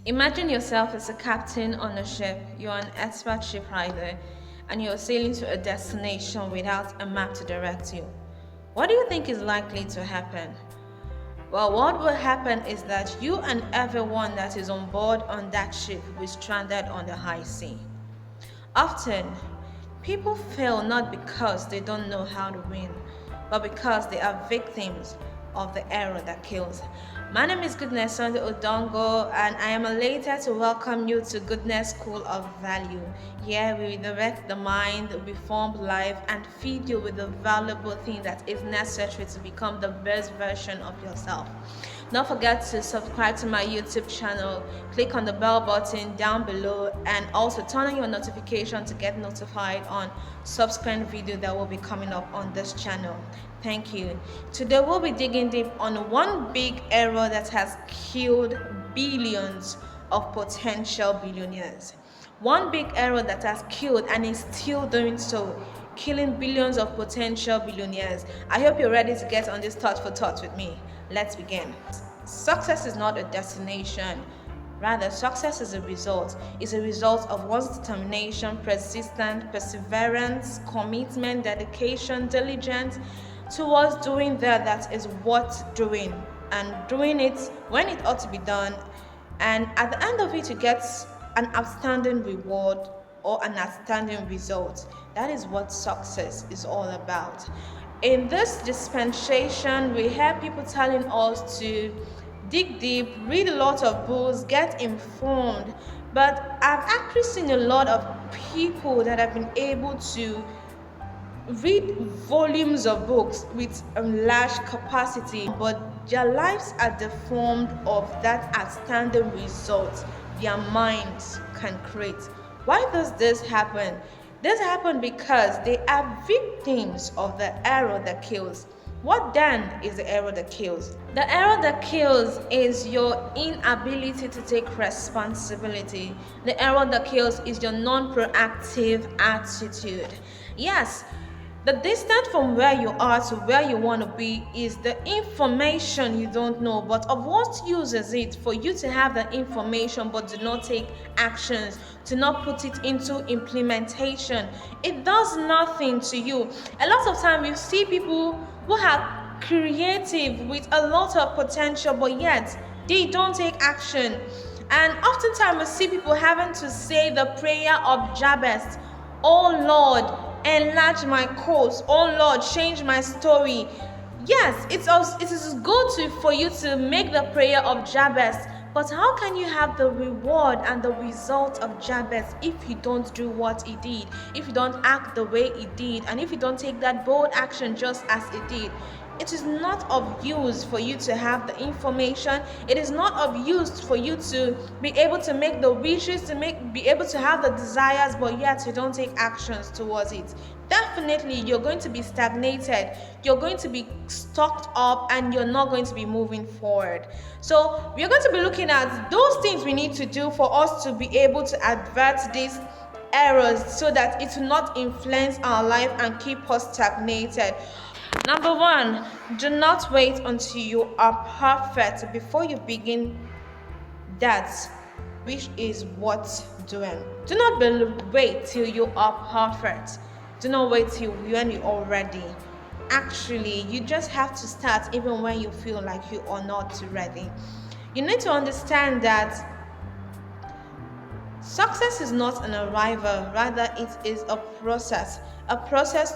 Imagine yourself as a captain on a ship. You're an expert ship rider and you're sailing to a destination without a map to direct you. What do you think is likely to happen? Well, what will happen is that you and everyone that is on board on that ship will be stranded on the high sea. Often, people fail not because they don't know how to win, but because they are victims of the arrow that kills. My name is Goodness Sunday Odongo, and I am elated to welcome you to Goodness School of Value. Here we redirect the mind, reform life, and feed you with the valuable thing that is necessary to become the best version of yourself. Don't forget to subscribe to my YouTube channel, click on the bell button down below, and also turn on your notification to get notified on subsequent video that will be coming up on this channel. Thank you. Today we'll be digging deep on one big error that has killed billions of potential billionaires. One big error that has killed and is still doing so, killing billions of potential billionaires. I hope you're ready to get on this thought for thought with me. Let's begin. Success is not a destination. Rather, success is a result. It's a result of one's determination, persistence, perseverance, commitment, dedication, diligence towards doing that is worth doing, and doing it when it ought to be done. And at the end of it, you get an outstanding reward or an outstanding result. That is what success is all about. In this dispensation, we hear people telling us to dig deep, read a lot of books, get informed. But I've actually seen a lot of people that have been able to read volumes of books with large capacity, but their lives are deformed of that outstanding result their minds can create. Why does this happen? This happens because they are victims of the arrow that kills. What then is the arrow that kills? The arrow that kills is your inability to take responsibility. The arrow that kills is your non-proactive attitude. Yes, the distance from where you are to where you want to be is the information you don't know. But of what use is it for you to have the information but do not take actions, to not put it into implementation? It does nothing to you. A lot of time you see people who are creative with a lot of potential, but yet they don't take action. And oftentimes we see people having to say the prayer of Jabez, "Oh Lord, enlarge my course. Oh Lord, change my story." Yes, it is good for you to make the prayer of Jabez, but how can you have the reward and the result of Jabez if you don't do what he did, if you don't act the way he did, and if you don't take that bold action just as he did? It is not of use for you to have the information. It is not of use for you to be able to make the wishes, be able to have the desires, but yet you don't take actions towards it. Definitely, you're going to be stagnated. You're going to be stuck up, and you're not going to be moving forward. So we're going to be looking at those things we need to do for us to be able to avert these errors so that it will not influence our life and keep us stagnated. Number one, do not wait until you are perfect before you begin that which is worth doing. Do not wait till you are perfect. Do not wait till when you are ready. Actually, you just have to start even when you feel like you are not ready. You need to understand that success is not an arrival, rather it is a process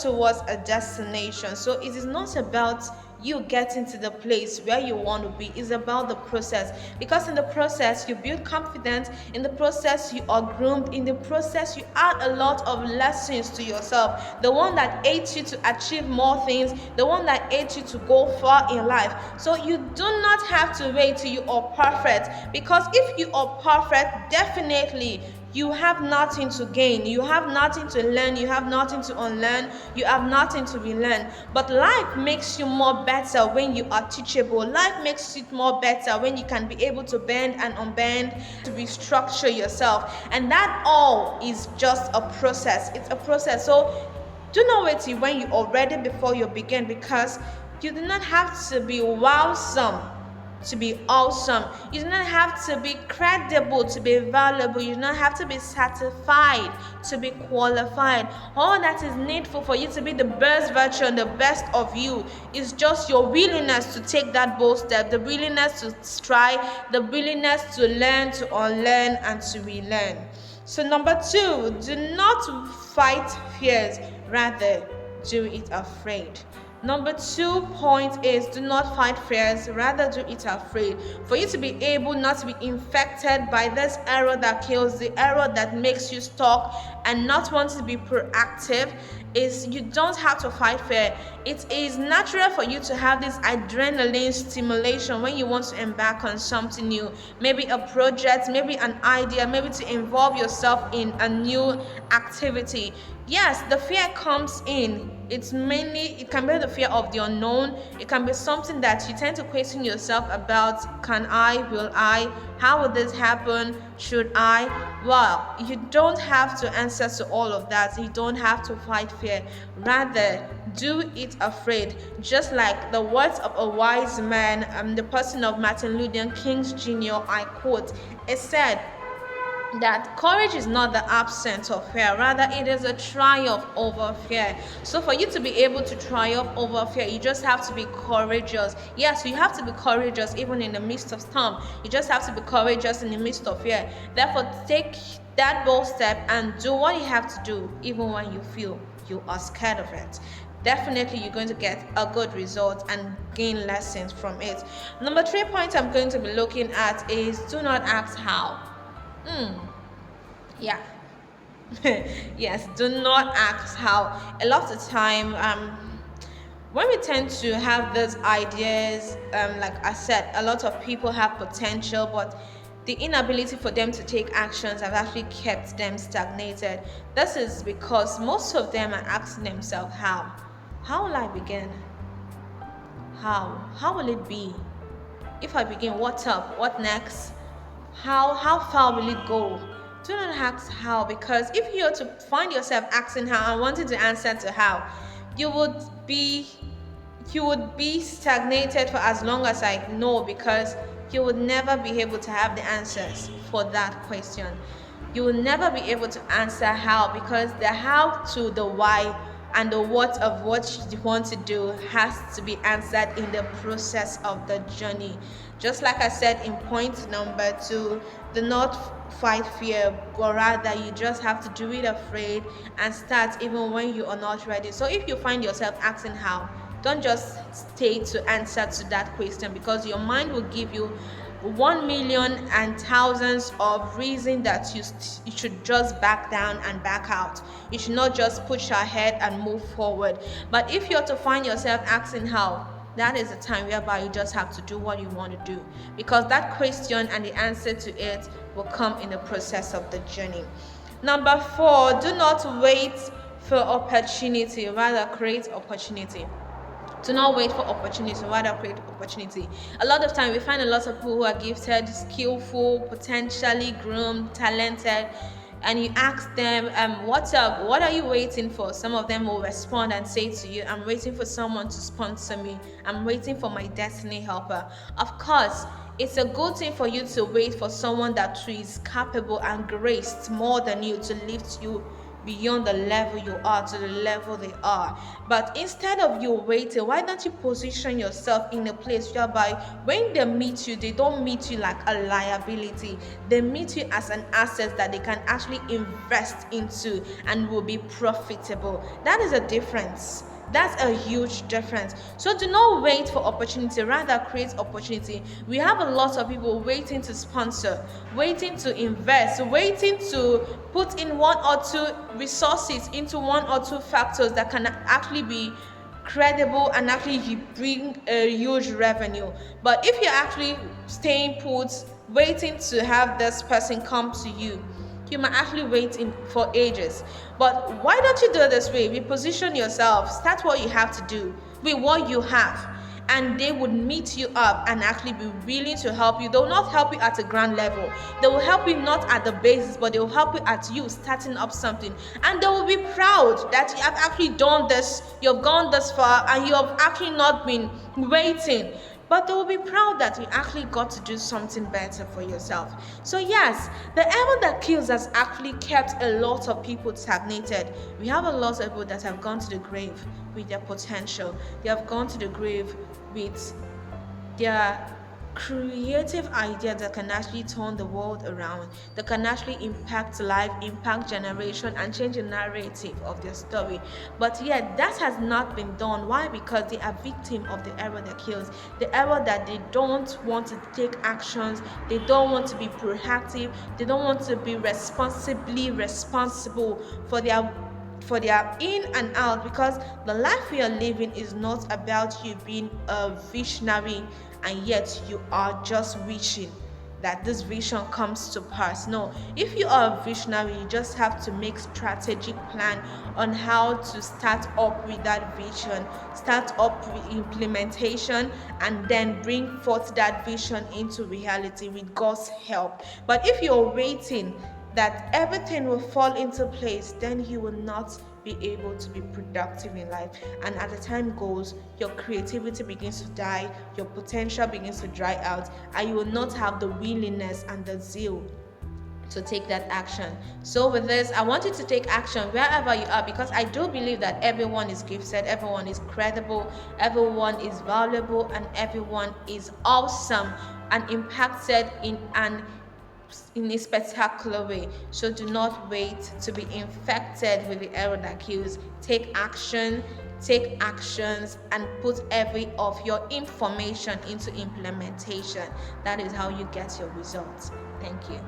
towards a destination. So it is not about you getting to the place where you want to be. It's about the process, because in the process you build confidence, in the process you are groomed, in the process you add a lot of lessons to yourself, the one that aids you to achieve more things, the one that aids you to go far in life. So you do not have to wait till you are perfect, because if you are perfect, definitely you have nothing to gain, you have nothing to learn, you have nothing to unlearn, you have nothing to relearn. But life makes you more better when you are teachable. Life makes it more better when you can be able to bend and unbend, to restructure yourself. And that all is just a process. It's a process. So do not wait till when you are ready before you begin, because you do not have to be wowsome to be awesome. You do not have to be credible to be valuable. You do not have to be certified to be qualified. All that is needful for you to be the best version and the best of you is just your willingness to take that bold step, the willingness to strive, the willingness to learn, to unlearn, and to relearn. So number 2, do not fight fears, rather do it afraid. Number 2 point is do not fight fears, rather do it afraid. For you to be able not to be infected by this error that kills, the error that makes you stuck and not want to be proactive, is you don't have to fight fear. It is natural for you to have this adrenaline stimulation when you want to embark on something new, maybe a project, maybe an idea, maybe to involve yourself in a new activity. Yes, the fear comes in. It can be the fear of the unknown. It can be something that you tend to question yourself about. Can I? Will I? How will this happen? Should I? Well, you don't have to answer to all of that. You don't have to fight fear. Rather, do it afraid. Just like the words of a wise man, the person of Martin Luther King Jr., I quote, it said, that courage is not the absence of fear, rather it is a triumph over fear. So for you to be able to triumph over fear, you just have to be courageous. Yes, you have to be courageous even in the midst of storm. You just have to be courageous in the midst of fear. Therefore, take that bold step and do what you have to do even when you feel you are scared of it. Definitely you're going to get a good result and gain lessons from it. Number 3 point I'm going to be looking at is do not ask how. Yeah. Yes, do not ask how. A lot of the time, when we tend to have these ideas, like I said, a lot of people have potential, but the inability for them to take actions have actually kept them stagnated. This is because most of them are asking themselves, how? How will I begin? How will it be? If I begin, what's up? What next? How far will it go? Do not ask how, because if you are to find yourself asking how and wanting to answer to how, you would be stagnated for as long as I know, because you would never be able to have the answers for that question. You will never be able to answer how, because the how to the why and the what of what you want to do has to be answered in the process of the journey. Just like I said in point number 2, do not fight fear, but rather you just have to do it afraid and start even when you are not ready. So if you find yourself asking how, don't just stay to answer to that question, because your mind will give you 1 million and thousands of reasons that you should just back down and back out. You should not just push ahead and move forward. But if you're to find yourself asking how, that is the time whereby you just have to do what you want to do, because that question and the answer to it will come in the process of the journey. Number 4, do not wait for opportunity, rather create opportunity. Do not wait for opportunity, rather create opportunity. A lot of time we find a lot of people who are gifted, skillful, potentially groomed, talented, and you ask them, what's up? What are you waiting for? Some of them will respond and say to you, I'm waiting for someone to sponsor me. I'm waiting for my destiny helper. Of course, it's a good thing for you to wait for someone that is capable and graced more than you to lift you beyond the level you are to the level they are. But instead of you waiting, why don't you position yourself in a place whereby when they meet you, they don't meet you like a liability. They meet you as an asset that they can actually invest into and will be profitable. That is a difference. That's a huge difference. So do not wait for opportunity, rather create opportunity. We have a lot of people waiting to sponsor, waiting to invest, waiting to put in 1 or 2 resources into 1 or 2 factors that can actually be credible and actually bring a huge revenue. But if you're actually staying put, waiting to have this person come to you, you might actually wait for ages. But why don't you do it this way? Reposition yourself. Start what you have to do with what you have, and they would meet you up and actually be willing to help you. They will not help you at a grand level. They will help you not at the basis, but they will help you at you starting up something. And they will be proud that you have actually done this, you've gone this far, and you have actually not been waiting. but they will be proud that you actually got to do something better for yourself. So yes, the arrow that kills has actually kept a lot of people stagnated. We have a lot of people that have gone to the grave with their potential. They have gone to the grave with their creative idea that can actually turn the world around, that can actually impact life, impact generation, and change the narrative of their story. But yet that has not been done. Why? Because they are victim of the error that kills, the error that they don't want to take actions, they don't want to be proactive, they don't want to be responsibly responsible for their in and out, because the life we are living is not about you being a visionary and yet you are just wishing that this vision comes to pass. No, if you are a visionary, you just have to make strategic plan on how to start up with that vision, start up with implementation, and then bring forth that vision into reality with God's help. But if you're waiting that everything will fall into place, then you will not be able to be productive in life. And as the time goes, your creativity begins to die, your potential begins to dry out, and you will not have the willingness and the zeal to take that action. So with this, I want you to take action wherever you are, because I do believe that everyone is gifted, everyone is credible, everyone is valuable, and everyone is awesome and impacted in a spectacular way. So do not wait to be infected with the error that kills. Take action, take actions, and put every of your information into implementation. That is how you get your results. Thank you.